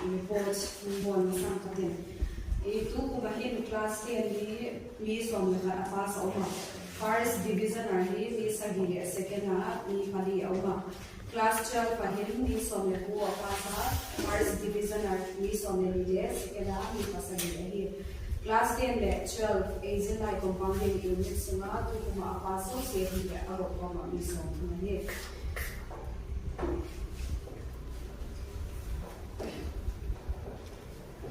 reports one something. Itu kumahin class 10 di mi som na pass over. First division arhi mi sagi second na mi pali over. Class 12 pahin mi som na ko pass first division arhi mi som na de second na mi pasagi ahi. Class 10 le 12 Zillai compounding unit sunga tu kuma passo se hi aro koma mi som na he.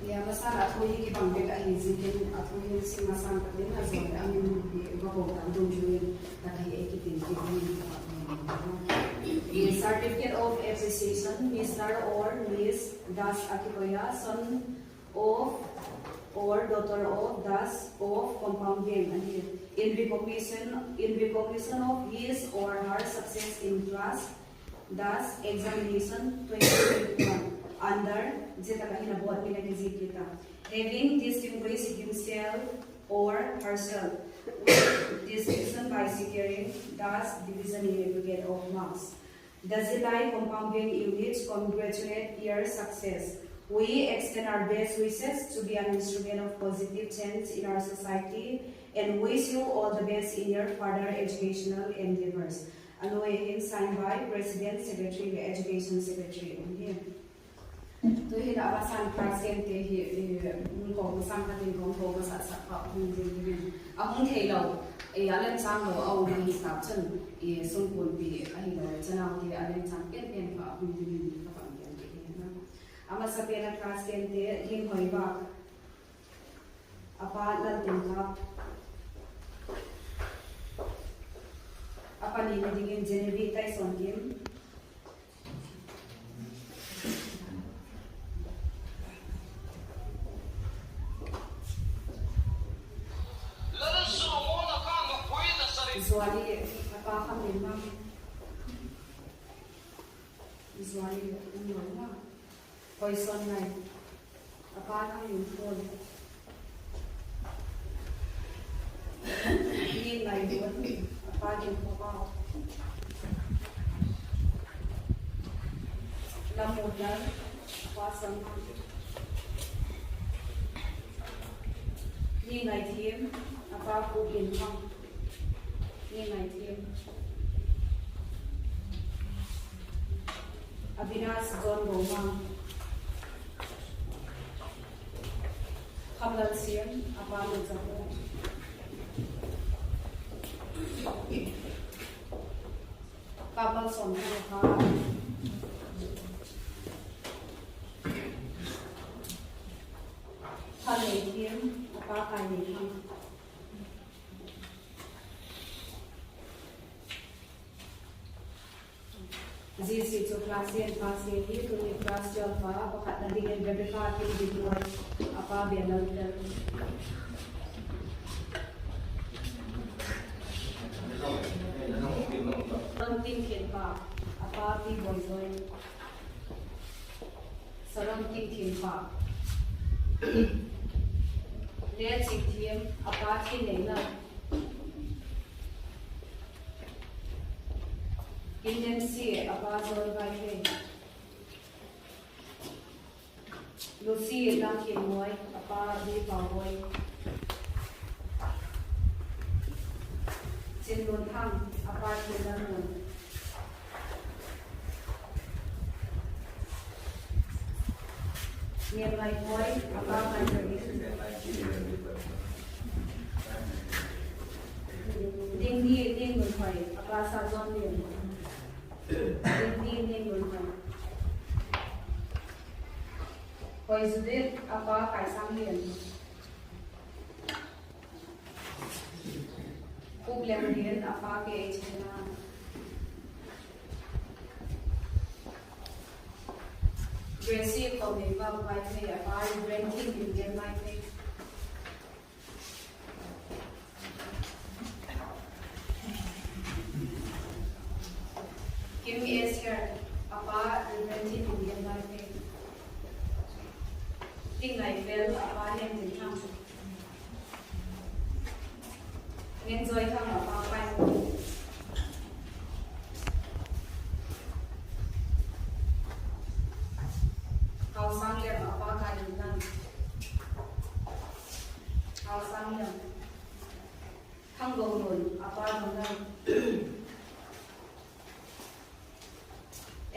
Ya masalah aku ini kita ambil ahli zikin aku ini si masalah kita azam amin di bawah kandung jual tadi kita ini certificate of appreciation Mr. or Miss Das Akipoya son of or daughter of Das of compounding in recognition of his or her success in class Das examination 2021 under having distinguished himself or herself with distinction by securing Das division in aggregate of marks. The Zillai compounding units congratulate your success. We extend our best wishes to be an instrument of positive change in our society and wish you all the best in your further educational endeavors. And we signed by President, Secretary, Education Secretary. तो ये आवासन प्रेजेंट ये उनको संगठन को उनको बस अच्छा उन्हें अब उन्हें लो ये आलन चांग लो और उन्हें हिसाब चल ये सुनपुर भी अही लो चनाव के आलन चांग के पेन का उन्हें का पानी के ना अब सपेरा प्रेजेंट ये हिम होई बा अपार लंदन का अपन ये दिगिन जनवरी तक सोंगिम Visually, apa kami memang visually umumnya poison lain apa kami pun ini lain pun apa yang apa lamunan apa sama ini lain tim apa pun pang ini naik Abinas John Romang Kamlan Sian apa lu jago Kamal Son apa Haletiam apa kain Zisi to class 10 pass ye to the class 12 pa pakat na dengan berdekat di luar apa biar lalu Ranting kin pa apa pi boy boy Saranting kin pa Lihat cik apa kin na Intensi apa zon Vaiphei Lucy lang kimoy apa di pawoy Sinlun hang apa kinanon Niyam lai boy apa kanjari Ding mun hoy apa sa zon din Ini bukan. Kau sudah apa kaisang lian? Problem lian apa ke ejena? Gracie kau memang Vaiphei apa ranking Indian Vaiphei. Give me a share apa ranking Indian Vaiphei. Ting like bell apa yang ditang. Enjoy thang apa apa.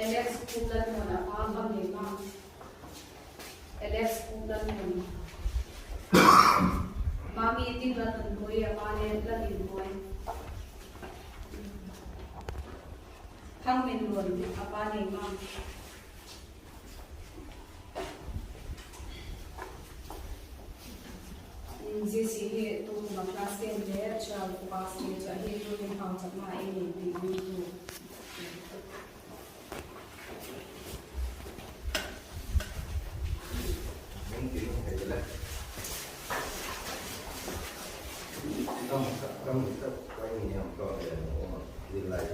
Alex Kulan mo na pangam ni Ma'am. Alex Kulan mo na. Mami iting laton ko ya panen latin mo. Hang min lon apa ni Ma'am. Zisi tu maklas tem je chal pas ni jadi tu ni hang sama ini di itu. Kamu quay nhiều có để Zillai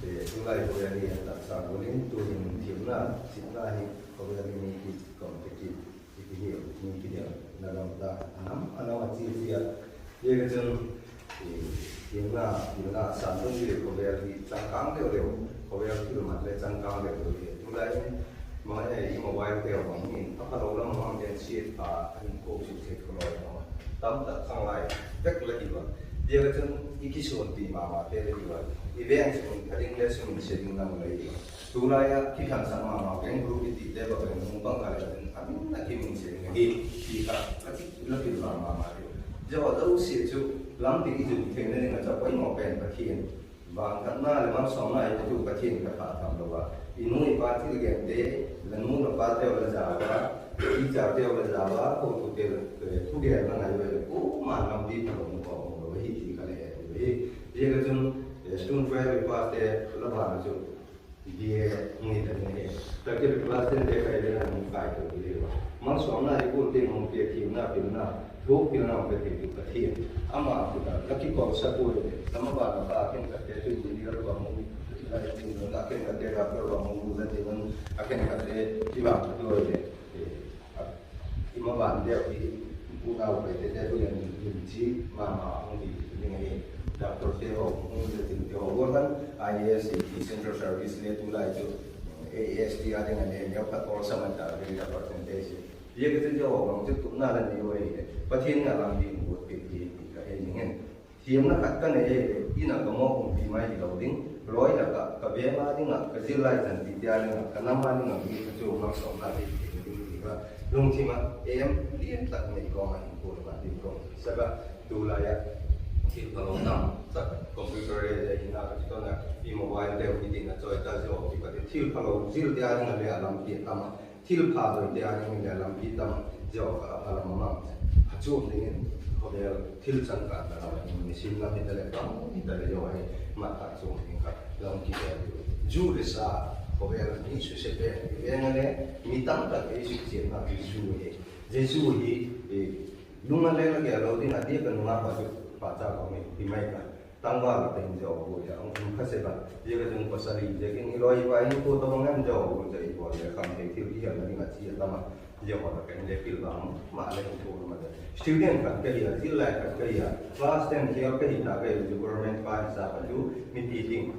để Zillai của anh ấy đặt sang của những tôi nhìn thiếu là chính là hiện có về mình thì còn cái hiểu mình cái điều là làm ta nắm anh nói gì gì à vậy cái chân thì thiếu là sản xuất gì có về thì trang cám đều có về thì mặt lên trang cám đều thì Zillai mà này mà quay theo bằng nhìn nó lâu lắm mà anh sẽ và anh cố sự sẽ có nói nó tấm tập sang lại rất là nhiều dia kan iki sonti mama pere diwa event sun kading le sun setting nam lai tula ya ki kan sama mama kan group ti de ba kan mong bang kala den amin na ki mong se ngi ki ka ati la ki ba mama ri jawa dau se chu lam ti ju theng ne nga cha pai mo pen pa thien ba kan na le mam som na ai tu pa thien ka pa tham lo ba inu ni pa ti ge de lan mu na pa te wala ja ba ki cha te wala ja ba ko tu te tu ge na ngai ba ko ma lam di pa lo ko vậy cái chung student fair qua để là bạn chung dia người ta này tại cái class trên để phải là mình phải được cái điều mang xuống này cũng tìm một việc thì na thuốc thì nào phải tìm được cái ama kita lagi kau satu sama bạn là akan kerja tu jadi kalau kamu ada yang akan kerja kalau kamu bulan dengan akan kerja di bawah tu aja ima bạn dia di pulau itu dia tu yang kunci mama di ini Dr. Phil, who kan IAS di Central Service ni tu lah itu AAS dia dengan dia dapat all sama tak dari percentage. Dia kata jawab orang tu tu nak ni wei, pasien ngalam di buat pergi ke ini kan. Tiap nak katakan ini nak kamu di mai di loading, roy nak kabema ni nak Zillai dan dia nak kenapa ni nak pergi tu orang sama di Long cima dia tak ni kau main pun mati kau. Sebab tu lah ya. Thì kalau nằm tất computer để hiện nay chúng ta đi mobile đều đi đến cho ta cho thì có thể thiếu kalau zil dia dengan dia làm việc tâm thiếu phá rồi dia dengan dia làm việc tâm cho cả làm mà haju dengan có thể thiếu chân cả là mình xin làm việc để tâm thì để cho hay mà haju dengan cả làm việc ju để sa có thể là những sự sẽ về này mi tâm tất cái sự kiện là ju hi lúc mà lên cái đầu tiên là dia cần ngáp vào baca kami di mereka tanggal yang jauh ya orang kasih dia kata pasal ini jadi ni loi wai ni ko tawangan jauh jadi boleh kami tiu dia lagi ngaji lama dia orang kan dia fil bang mak lagi tu macam student kan kerja Zillai kan kerja class 10 dia kerja nak government pa hisab tu meeting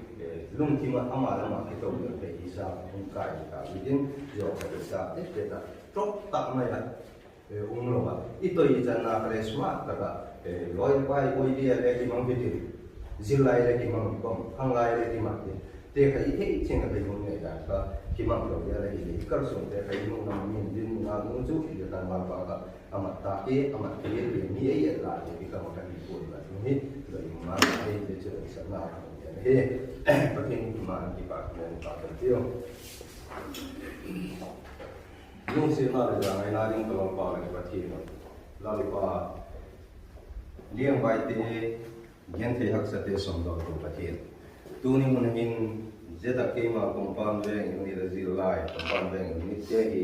lung cima amal lama kita boleh hisab kai ka bikin dia kerja kita top tak mai umur itu ijan nak resma tak loi pai oi dia lagi mang bitin Zillai lagi mang kom hangai lagi mati te kai he cheng ka bing ne da ka ki mang lo dia lagi ni kar so te kai no nam min din na nu ju dia tan mal ba ka amat ta amat ke ni ai la dia ka ma kan ni ko la ni lo ma ai de che sa na he patin ma ki pa ne pa ka tio yung si na la ngai na ding ko pa la ka thi no la li pa liang Vaiphei gen the hak sate som do to pathian tu ni mun min zeta ke ma compound Veng ni da Zillai compound Veng ni te hi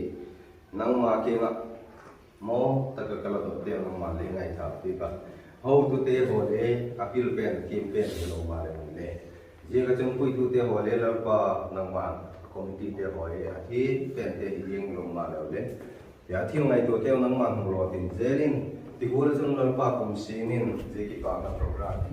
nang ma ke ma mo ta ka kala to te nang ma le ngai tha pi ka ho tu te ho le apil pen kim pen ke lo ma le le je ka chung pui tu te ho le la pa nang ma committee te ho e hi pen te hi yeng lo ma le ya thiu ngai to te nang ma ro tin zelin Digura jung lal pa kum sinin jeki pa na program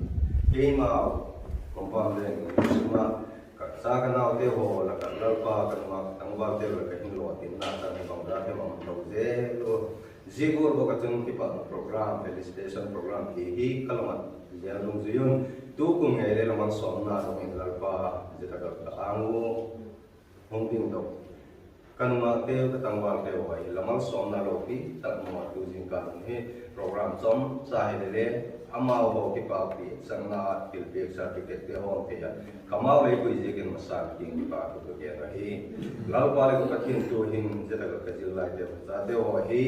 ke ma compound Veng suma ka sa ka na te ho la ka lal pa ka ma tang ba te la ka hin lo tin na ta ni bang ra te ma lo je lo jigur bo ka jung ki pa program felicitation program ki hi kalamat giờ đồng duyên tu cùng ngày đây là mang sòng na đồng ngày lalpa giờ ta gặp angu hong ding dok kan ma teo ka tangwal teo ai là mang sòng na lo pi tak mo tu jing kan he program som sai le amao ho ki pa pi sang na pil pe certificate te hon te ya kamao le ko je gen masal king pa ko ke ra hi lalpa le ko pathin tu hin je ta ka Zillai te za te ho hi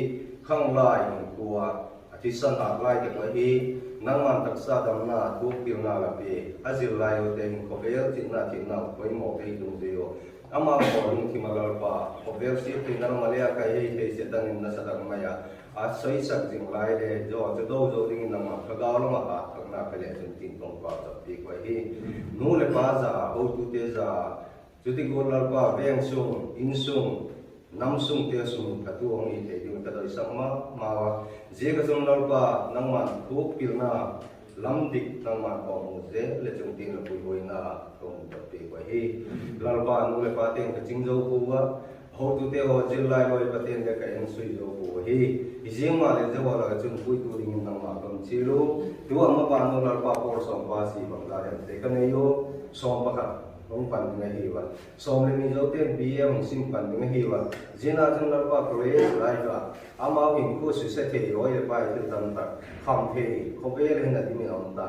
khang lai tua Tisan aklai ke lagi nangan taksa damna tu pilna lapi Zillai hoten kovel tinna koi mo kai dung dio ama ko lung thimalal pa kovel si tinna malia kai hei setan na sadang maya soi sak Zillai de jo do ding na ma kagaw lo ma na pele tin tong pa pi ko hi nu le pa za ho tu te za juti go lal pa Veng sung in sung nam sung te sung ka tu ong i te yung ka doi sak ma je ka sung lal pa nang man tu pilna lam dik nang man ko mu je le chung ting la pui hoi na tong ta pe ko hi lal pa nu le pa teng ka ching zo ku wa ho tu te ho Zillai loi pa ten ka eng sui zo ku hi je ma le je wa la chung pui tu ring nang ma kom chi lu tu ma pa nu lal pa por som pa si bang la te ka ne yo som pa ka không phần ngày hi vậy, xong rồi mình đầu tiên BM sinh phần ngày hi vậy, giờ nào chúng ta bắt đầu lại là, áo hình của sự sẽ thay đổi để bài thì tầm tầm không phải là gì mình làm ta,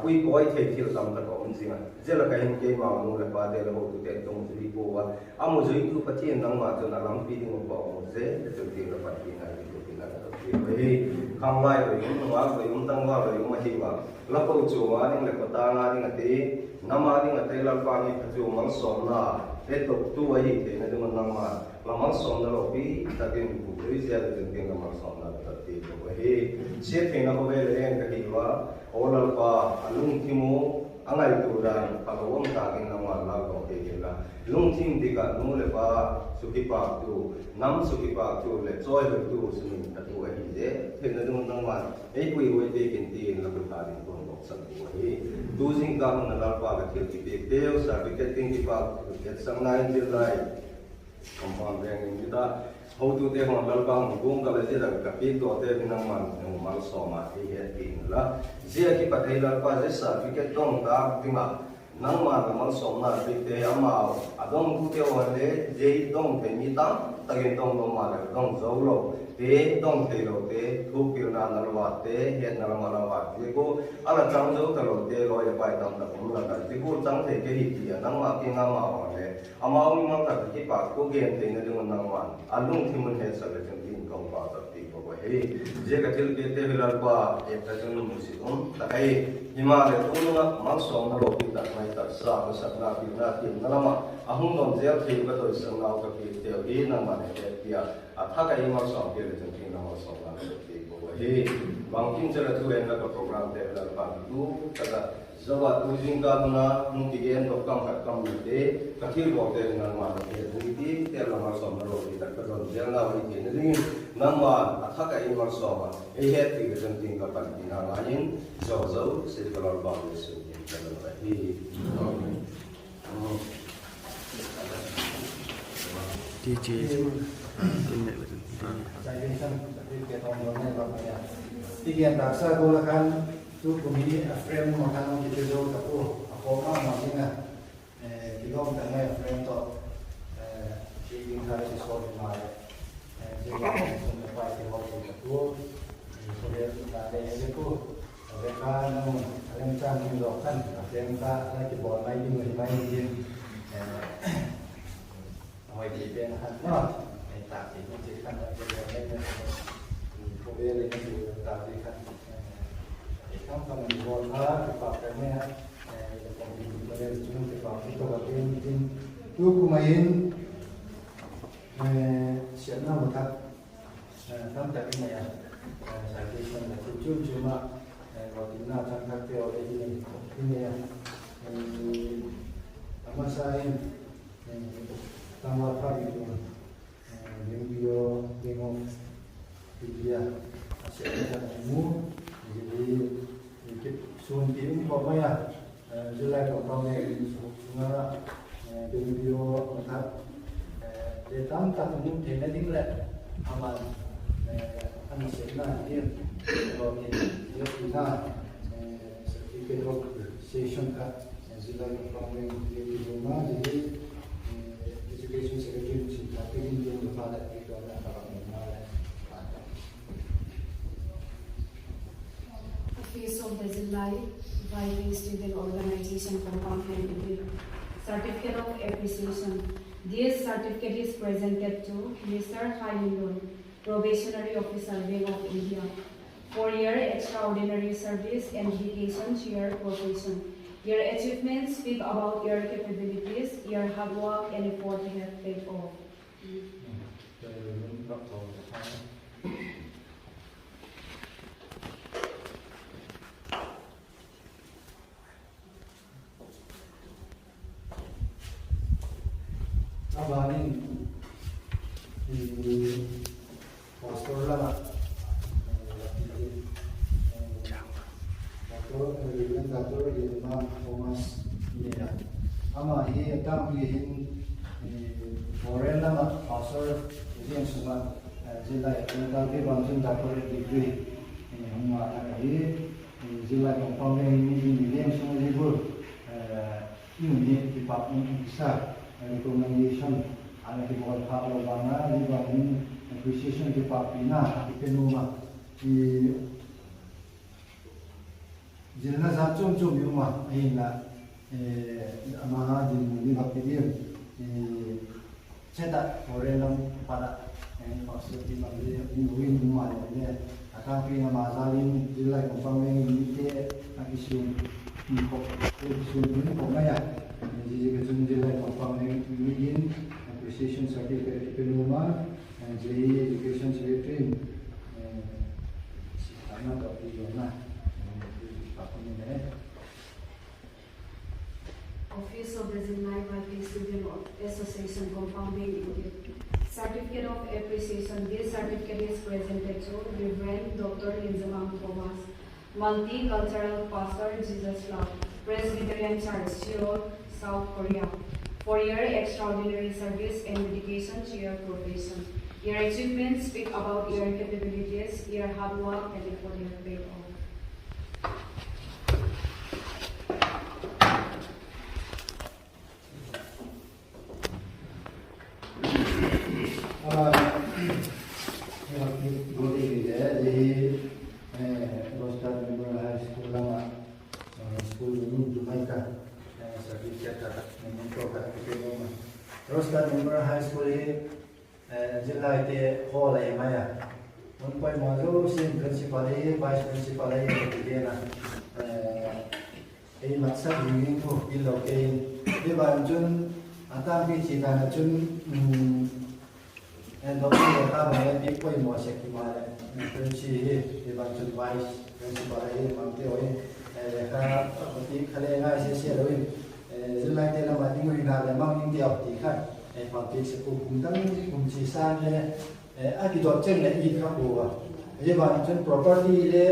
quý coi thay thì tầm tầm còn gì mà, giờ là cái hình cái màu nó là bài để là một cái trong cái bộ vậy, một cái thứ phát triển năng mà chúng ta làm phi thì một bộ dễ để thực hiện là phát triển này vậy, không lại rồi chúng ta rồi chúng tăng vào rồi chúng ta hi vậy, là câu chuyện mà những cái ta nga những cái nama ni ngatai lalpa ni tu mang som na tok tu ai te na du nama la mang som na lo pi ta tin ku roi sia de tin mang som na ta ti ko he se te na ho ve le ka hi wa o lalpa alung thimu angai tu dan pa lo ta kin nama la ko ke la lung thim di ka nu le pa suki pa tu nam suki pa tu le choi le tu sunin ta tu ai je te na du nama ei pui hoi te kin ti la ku ta din ko sang hi tu jing ka na lalpa ka thil ti pe teo certificate ting ti pa get sang nai Zillai compound Veng ni ta ho tu te hon lalpa ngum ka le je da ka pi to te binang man ngum mal so ma ti he tin la je ki pa thai lalpa je certificate tong ta ti ma nang ma ka mal som na ti te ama adong tu te hon le je dong te mi ta ta gen tong no ma le dong zo lo te dong te lo te thu pil na na wa te het na ma la wa te ko ala chang zo ta lo te lo ya pai tam ta ko la ta te ko chang te ke hi ti nang ma ki nga ma wa le ama wi ma ta ki pa ko gen te na dung nang ma alung thi mun he sa le chung tin kong pa ta ti ko he je ka thil ke te hilal pa e ta chung mu si ta ai hima le tu na ma som na lo pi ta mai ta sa ko sa na pi na ti na ma ahung nom je thi ka to sang na ka pi te hi na ma ne te pia thắc cái mà sòng kia là chương trình nó sòng là thì của he bằng kinh cho là thu em là cái program để là bằng tu cái là do là tu sinh ca na nung cái em đọc cam phát cam như thế cái thiếu bảo để là mà cái gì thì để là mà sòng nó thì tất cả rồi để là vậy thì nên năm mà thắc cái mà sòng à ấy hết thì cái chương trình cái phần thì là lại do sẽ có là bằng cái sự cái là vậy thì DJ Saya kan kita ngomongnya bapaknya. Tiga daksa golakan tu kami frame makan kita jauh tahu apa maksudnya. Kita tengah frame tu ini harus disolve mai. Jadi kita pakai waktu tu. Kemudian ada yang tu. Mereka yang canggih dokan, yang tak lagi buat main ini. Ngoài thì bên hàn này tạo thì những cái khăn ở bên này phổ biến lên thì tạo thì khăn để không còn mình buồn hết thì vào cái này còn mình bây giờ chúng thì vào cáiตัวbên lúc của mình chuyển nó một thật trong tại cái này giải quyết phần là chút chút chứ mà vào tính nào trong các tiêu đây cái này mà sai tambah apa itu yang bio tengok dia asyik ilmu jadi ikut suntim apa ya Zillai kompon semua yang bio mantap datang tak mungkin tidak tinggal aman anak sebenarnya dia kalau dia punya certificate of appreciation ka Zillai Compounding Diploma jadi Education Secretary Musim Tapi ini yang berpada itu adalah kalau mengenal Office of the Zillai Vaiphei Student Organization Compounding Certificate of Appreciation. This certificate is presented to Mr. Hailun, Probationary Officer, Veng of India, for your extraordinary service and dedication to your profession. Your achievements speak about your capabilities, your hard work and effort have paid off. Abanin di pastor lama, dator di Imam Thomas ini ya. Ama ini tam ini foreign lama pastor ini yang semua Zillai tapi bantuan dator degree ini hanya ini Zillai Compounding ini yang semua libur ini department besar. Recommendation ana di bawah Pak Obama di bawah appreciation di Papina di Penuma di Zillai Zatun Jumma ina ama di Bapidir di cetak foreign pada maksud di Bali win rumah ini akan punya masalin Zillai Compounding ini isu ini pokoknya jadi Zillai Compounding begin appreciation certificate diploma and JE education secretary sama kopi Yona Office of the Zillai Vaiphei Student Association Compounding Certificate of Appreciation. This certificate is presented to Reverend Dr. Linzamam Thomas, Multicultural Pastor Jesus Love, Presbyterian Church, Seoul, South Korea, for your extraordinary service and dedication to your profession. Your achievements speak about your capabilities, your hard work, and effort have paid off. Terus kan member high school ini Zillai te hall ay maya. Unpai mazu sin principal ay vice principal ay kita na. Ay maksud ini tu ilo ke di banjun antara kita na jun doktor kita banyak pikoi mau sekimana. Principal di banjun vice principal ay mangte oi. Karena seperti kalian ngai sesuai Zillai te lama tinggal di dalam mang ini tiap tikan pabrik sepupu dan kumcisan aki docen le i kabuwa je banjun property le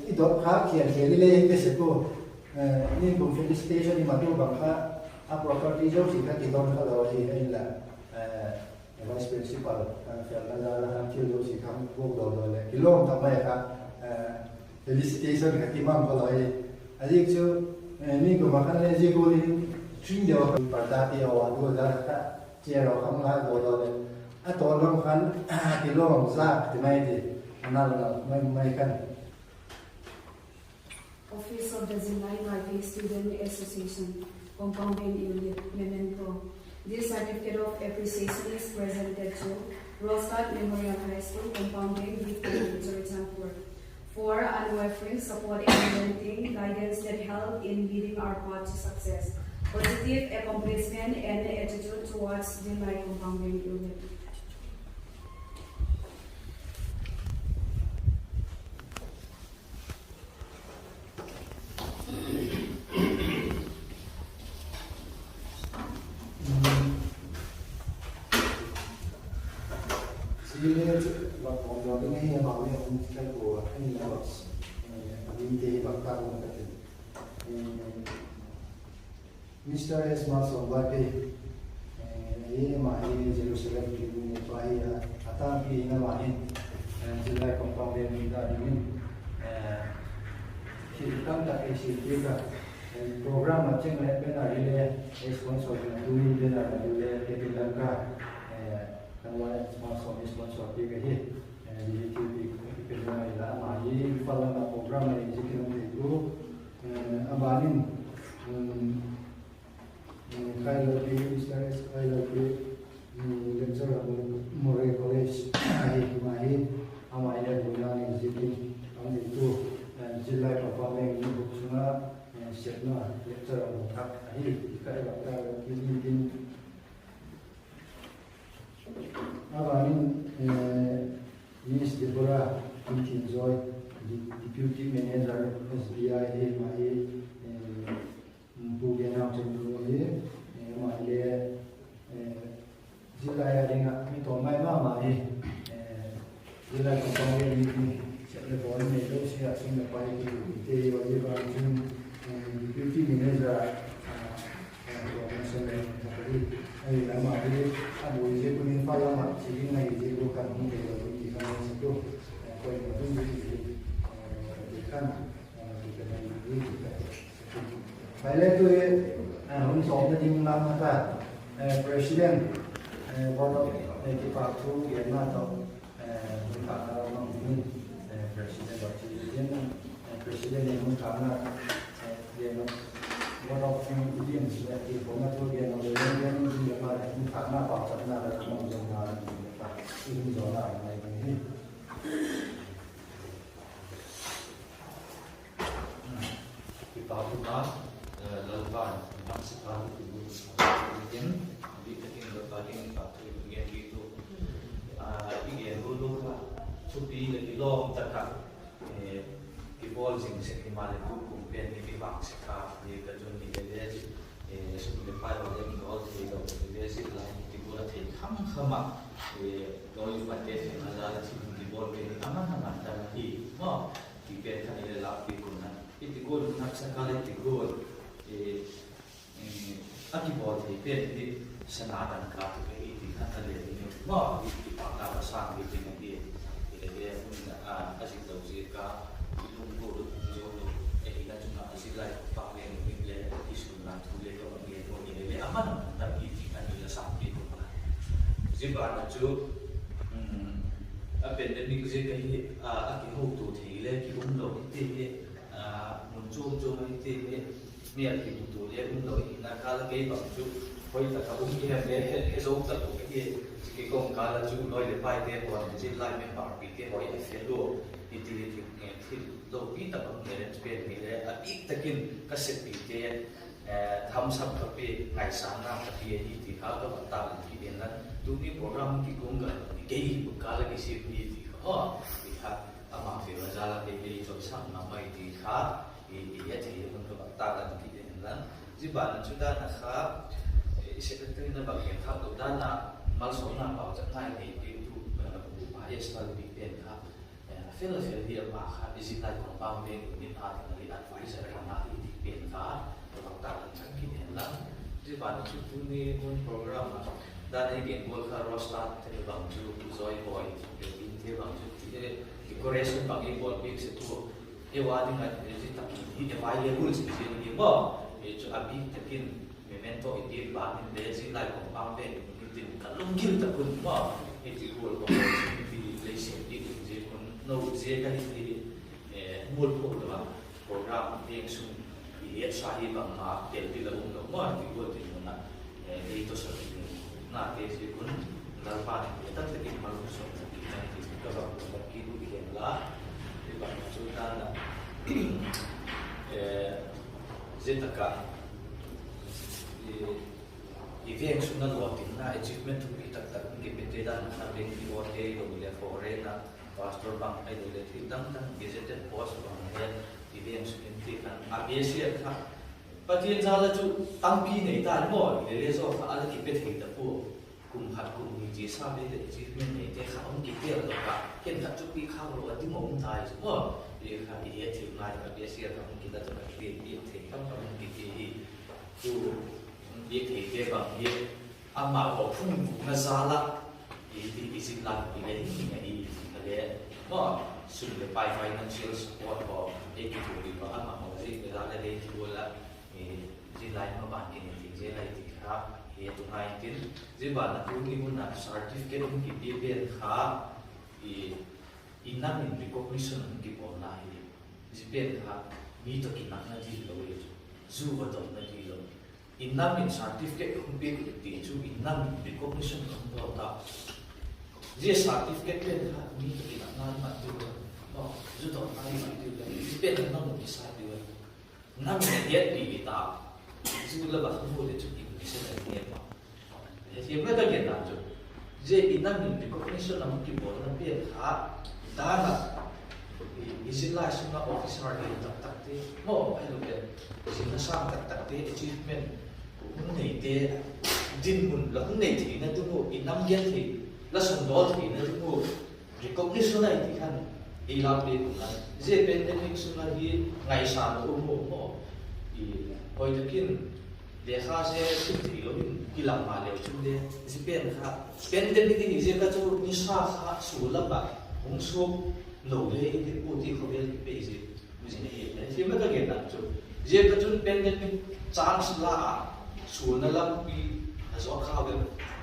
i dot kha kian kiri le ke sepu ni kum felicitation di matu bangka a property jo sika ki don kha lo hi la vice principal fiala jala han ki jo sika go do le kilom tamai ka felicitation ka timam ko lo hi adik jo ni ko makan le je go ni tring dia pardati awal dua dah cia ro kham la go do le a to long khan ki long za ti mai di anal mai kan Office of the Zillai Vaiphei Student Association Compounding Unit Memento. This certificate of appreciation is presented to Rostat Memorial High School Compounding with for unwavering support and mentoring guidance that help in leading our path to success, positive accomplishment and attitude towards Zillai Compounding Unit. Mr. S. Maso Vaiphei, ini mahin Jerusalem di dunia bahaya. Atau ini mahin Zillai Compounding kita ingin thì các đặc biệt sự là program mà trên này bên này là sponsor là tôi bên này là tôi bên làm cả thằng ngoài sponsor thì cái gì thì bên này là mà gì phần là program này chỉ cần thì cũng abanin khai là đi Israel khai là đi lecture là More College ai mà hi amai là buổi này chỉ cần ông itu Zillai performing di buksuna siapna lecture orang tak ahi kai bakal kini abanin Miss Deborah Kintin Joy Deputy Manager SBI mai bukan macam tu ni mai Zillai ada ngak ni tu mai mai Zillai performing ni Lepas ni tu saya asyik lepas itu kita wajib macam deputy manager macam tadi lama ni abu je punya file mak sini lagi je bukan mungkin kalau kita itu kau yang tu kan kita ni kita file tu हम सोचते हैं लम्बा था president board of department ये ना तो Presiden Presiden yang mengatakan dia board of Indian sebagai pengatur dia nak yang dia pada mengatakan apa sebenarnya dalam pembangunan ini zona ini kita juga lepas maksimal itu mungkin kita tinggal paling satu yang itu yang dulu Supi lagi long takkan kibol sing sekimal itu kumpian ni bang sekar ni kajon ni dia supi lepas orang itu all dia dia sih lain kibol ada ham doi pakai azal sih kibol ni aman dan hi kibel kan ini lap kibol itu kibol nak sekali kibol kibol ni senadan katu itu kan ada ni dipakai pasang itu ni asyik tahu jika itu buruk jodoh kita cuma asyik lagi pakai yang isu nanti kalau dia ini aman tapi kita juga sampai rumah jika nanti apa yang kita ini akan hutu tidak kita umloh itu muncul itu ni akan hutu dia umloh nak kalau kita bangsu koi tak tahu dia esok tak tahu dia cái công cá là chú nói để bài tiền còn chỉ lại mình bảo bị cái hỏi phải đồ thì đồ ít tập hợp người đến bên mình là ít tất nhiên các sự bị cái tham gia các cái ngày sáng năm các cái gì thì khá các bạn tạo cái điện là tụi cái program cái công nghệ cái một cái là cái sự gì thì thì khá mà phải ra là cái chọn sáng năm mai thì khá thì các bạn tạo là cái điện là chỉ bạn chúng ta là khá sẽ được cái là bảo hiểm khác đầu tiên là mal sona bảo chẳng hay thì itu bahaya sekali bikin kah film dia mah Zillai còn bao nhiêu những hal yang advisor karena ini bikin kah kalau tak canggih lah jadi pada situ ni pun program dan ini bikin gol kah rostat dari bangju Zoe boy bikin dia bangju di Korea bagi bol big situ ewa dengan jadi tak ini available sih ini bah itu abi takin memento itu bahan dari Zillai còn bao nhiêu lung kil tak pun ma itu gol ko di lesin di je kon no je ka di mul ko da program yang sung lihat sahi bang ma tel di laung no ma di gol di na itu seperti na ke je kon dalpan tak lagi malu so di kalau kita bikin lah di bang sultan na zetaka Veng suna luatin na achievement tu kita tak kita dan nabi di order itu foreign na pastor bang itu le tang gazetted post bang ya Veng suna kan abiasia ka pati jala tu tampi nei ta mo le so ala ki pet kita pu kum hat kum ni ji sa le achievement nei te kha on ki te lo ka ken ka chu pi kha lo ati mo tai so ye kha ye ti ngai abiasia ka kita tu ki te kam kam ki tu ये ठीक बंग ये अम्मा को फुंग नजाला ये इसी लाख ये नहीं ये sum le pai financial support ko e ki tu ba ama mo ri be la le tu la Zillai ma ban ki ni Zillai ti kha e tu ngai tin ziba na tu ni mun na certificate um ki be be kha inam in recognition ki ko na hi zibe kha mi to ki na na ji lo ye zu wa to na ji lo inam in certificate um be ti chu inam recognition ko ta je certificate le kha mi to ki na na ma tu no zu to na ma tu zibe na mo ki sa ti wa nam ye ti ta zu la ba khu le chu ki ni se na ni ma ye me ta ke na chu je inam in recognition am ki bo na be kha dana Zillai suna officer ni tak tak te mo ai lo ke sina sang tak tak te achievement mun nei te din mun la mun nei thi na tu mo inam gen thi la sun do thi na tu mo recognition ai ti khan e la pe ku na je pandemic suna hi ngai sa no mo mo hoi ta kin le kha se sim thi lo ki lam ma le chu le ji pen kha pandemic ni je ka chu ni sa kha su la ba hong su lo le ki pu ti kho bel pe ji mu ji ne ye ji ma ta ge na chu je ka chun pandemic chance la su na lam pi ha zo kha ge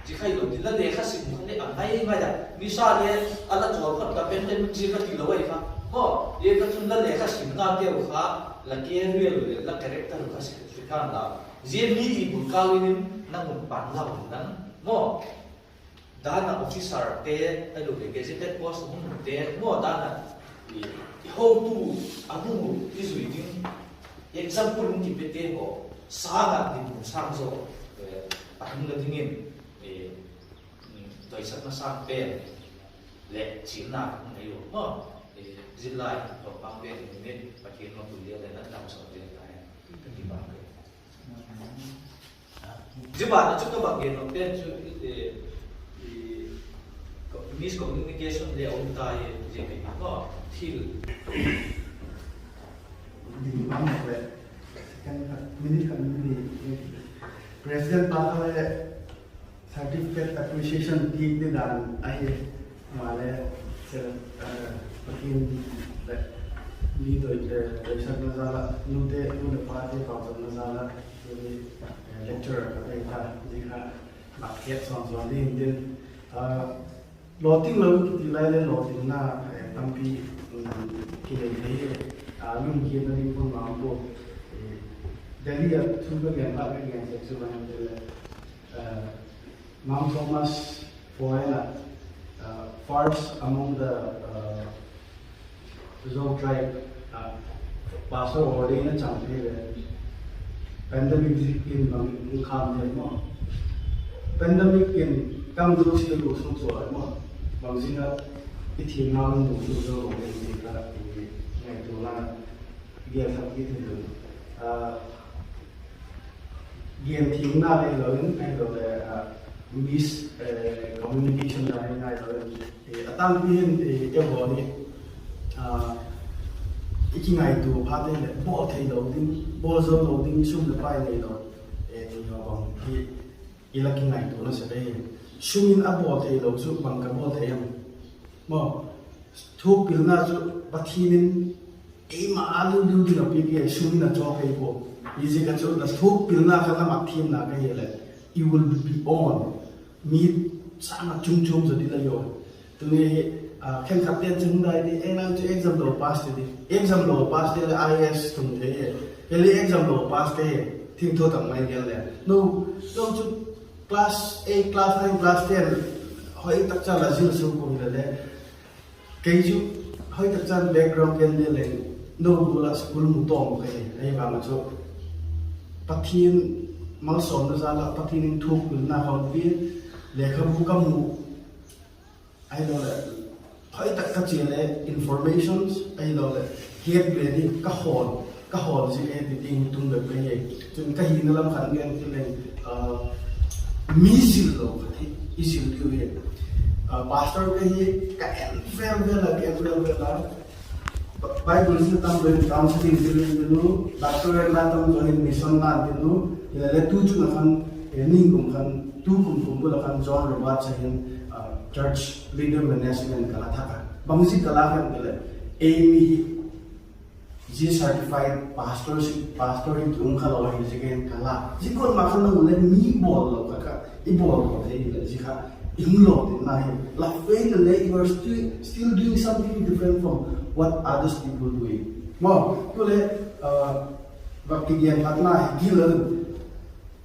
ji khai lo din la le kha sim kha le a ngai ma da ni sa le ala chol kha ta pandemic ji ka ti lo wai kha ho ye ka chun la le kha sim na ke kha la ke real le la character kha si ka na je mi i bu ka win na mun pan la nan mo dana officer te alo ke gazetted post mun te mo dana how to anu isui din example mun ki pete ko saga din sang so patung la dingin toy sak na sang pe le china ngai yo mo Zillai to pang pe ni pakin mo tu dia le na dam so dia ta ki ba ke jiba na chu ka ba ke no pe chu miscommunication le on ta ye je ke ko thil di mam pe kan mini kan ni president pa le certificate appreciation ki ni dan ai ma le se pakin le ni do je sa na zala nu de pa de pa na zala lecture ka ta ji ha market son so din loading lo ki lai le loading na tampi ki le le lum ki na ri ko ma ko Delhi to the game back again to Mount Thomas Foena first among the Zhou tribe pastor already na champion pandemic in kham ne mo pandemic in kam du si lu su so mo bang singa ithi nam du su so ne ni ka ne to la ge sa ki tu game team na le lo ne lo le mis communication na ne na lo atang pin e bo ni ikingai tu pha de le bo thei lo ding bo zo lo ding sum le pai le lo ti yo bang ki ila kingai tu na se de sumin abo thei lo su bang ka bo thei am mo thu pil na su bathinin e ma alu lu di no pi ke sumin na cho ke bo easy ka chu na thu pil na ka ma thim na ka hele you will be on meet sama chung chung zo di la yo tu ne khen khap ten chung dai di enang chu exam lo pass di exam lo pass di la IS tum the ye le exam lo pass ke thim tho tam mai gel le no no chu class 8 class 9 class 10 hoi tak cha la zil su ko le ke ju hoi tak cha background ken le no bula school mu tom ke ai ba ma chu pathin mal som na za la pathin thuk na hon pi le kham ku kam mu ai lo le hoi tak ka chi le informations ai lo le hiet le ni ka hon si e ti ting tung de pe ye chun ka hi na lam khan ngen ti le misil lo thi isil ki we pastor ke hi ka en vel la Bible ni tam ben counseling dulu doctor la tam join mission na dulu ile tu chu na khan ning kum khan tu kum la khan John Robert sahin church leader management kala thaka bangsi kala kan dele Amy G certified pastor in tung kala wa jigen kala jikon makan nang le mi bol lo ka I bol ko thei le jika imlo din na la fail le you are still doing something different from what others people doing mo to le bakti gian patna gil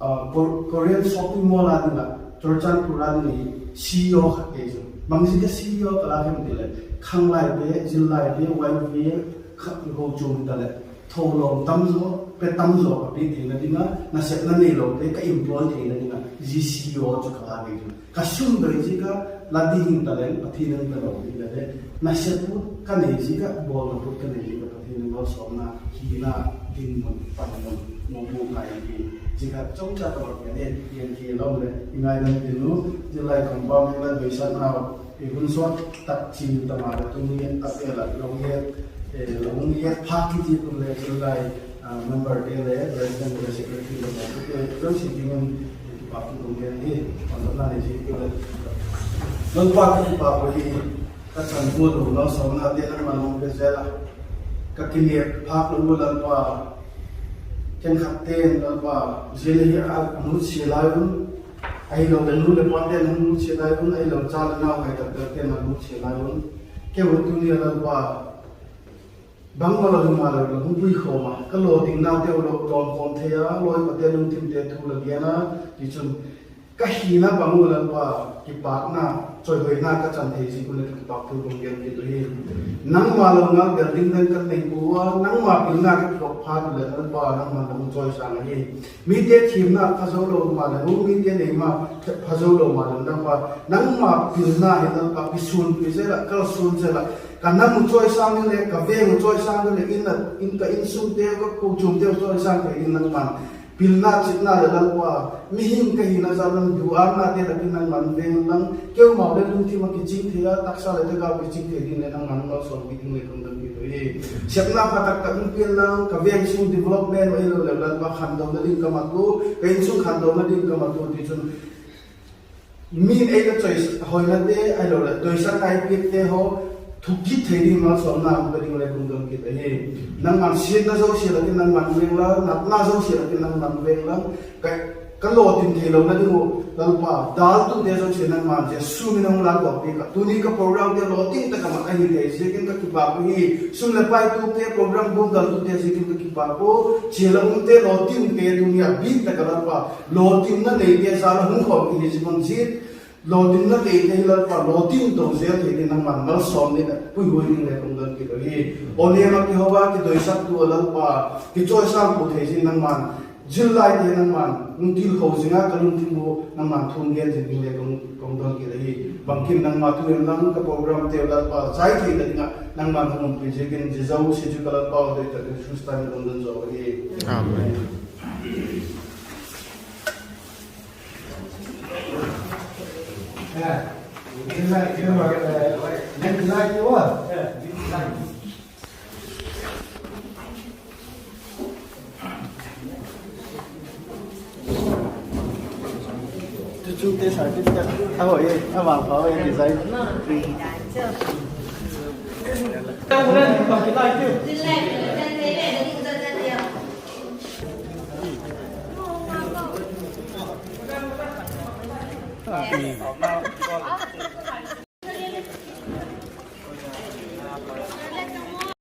Korean shopping mall adinga chorchan purani CEO khakejo bangsi ka CEO kala hem dile khanglai be Zillai be Vaiphei khak go chung dale tholom tamzo pe tamzo pe thina dinga na set na nei lo pe ka employ thina dinga ji CEO chu kala ge ka sum doi ji ka ladi hin dale pathinan da lo dinga de na set pu ka nei ji ka bol pu ka nei ji ka pathinan lo somna hina din mon pan mon mo bu kai ki jika chongcha to ke ne yen ki lo le ingai na tin nu Zillai compound la doi san na ibun so tak chi ta ma tu ni apela lo ye phak ki ti le Zillai member de le president de secretary le ko ke si ding pa tu nge ni on na ni ji ke le non pa ki pa ko hi ka chan bu lo no so na de na ma no ke zela ka ki ne phak lo la pa ken khaten la pa Zillai a mu si la un ai lo de lu le pa de mu si la un ai lo cha na kai ta ke na mu si la un ke wo tu ni la pa bang ma lo ma lo hu pui kho ma ka lo ding na te lo lom kon the ya loi pa te lung tim te thu la ge na ti chun ka hi na bang la pa ki pa na choi hoi na ka chan the ji ku le ki pa thu bong gen ki to hi nang ma lo na ga ding den ka nei bu wa nang ma pil na ka lo pha le na pa nang ma dong choi sa na hi mi te thim na ka zo lo ma la hu mi te nei ma pha zo lo ma la pa nang ma pil na he na ka pi sun pi se la ka sun se la ka nam choi sang le ka Veng choi sang le in sum te ko ko chum te choi sang ke in nang man pilna chitna le lan wa mi hing ka hina za lan du ar na te la kin nang man Veng nang keu ma le lung thi ma ki ching thia taksa le ka ki ching the din le nang man no so bi ding le kum dang ki to e sepna pa tak tak pil nang ka Veng sum development oi lo le lan wa khan do na din ka ma ko kain sum khan do na din ka ma ko ti chun min e ka choice hoi na te ai lo le doi sa kai pi te ho thukki thei ma so na ba ding le kum dang ki te he nang man sin na zo si la kin nang man Veng la nat na zo si la kin nang man Veng la ka lo tin thei lo na dingo dal pa dal tu de zo si nang man je su mi nang la ko pi ka tu ni ka program de lo tin ta ka ma ai de se kin ka ki ba ko hi su le pai tu te program bum dal tu de se kin ka ki ba ko che la un te lo tin te dunia bi ta ka pa lo tin na nei de sa la hun ko ki ji mon ji lo tin na te te la pa lo tin to se te ni nang man mal som ni pui hoi ni le kum dal ki to hi o ne ma ki ho ba ki doi sak tu la pa ki choi sang ko the si nang man Zillai te nang man nung til kho singa ka lung tin mo nang man thum gen jin le kum dal ki hi bangkin nang ma tu nang ka program te la pa sai thi le nga nang man hum pi je gen je zau si ju ka la pa de ta su sta ni kum dal zo hi amen Zillai you know Zillai you what Zillai chúng ta sản xuất các hội các bạn có em thì say đang lên còn cái tay chưa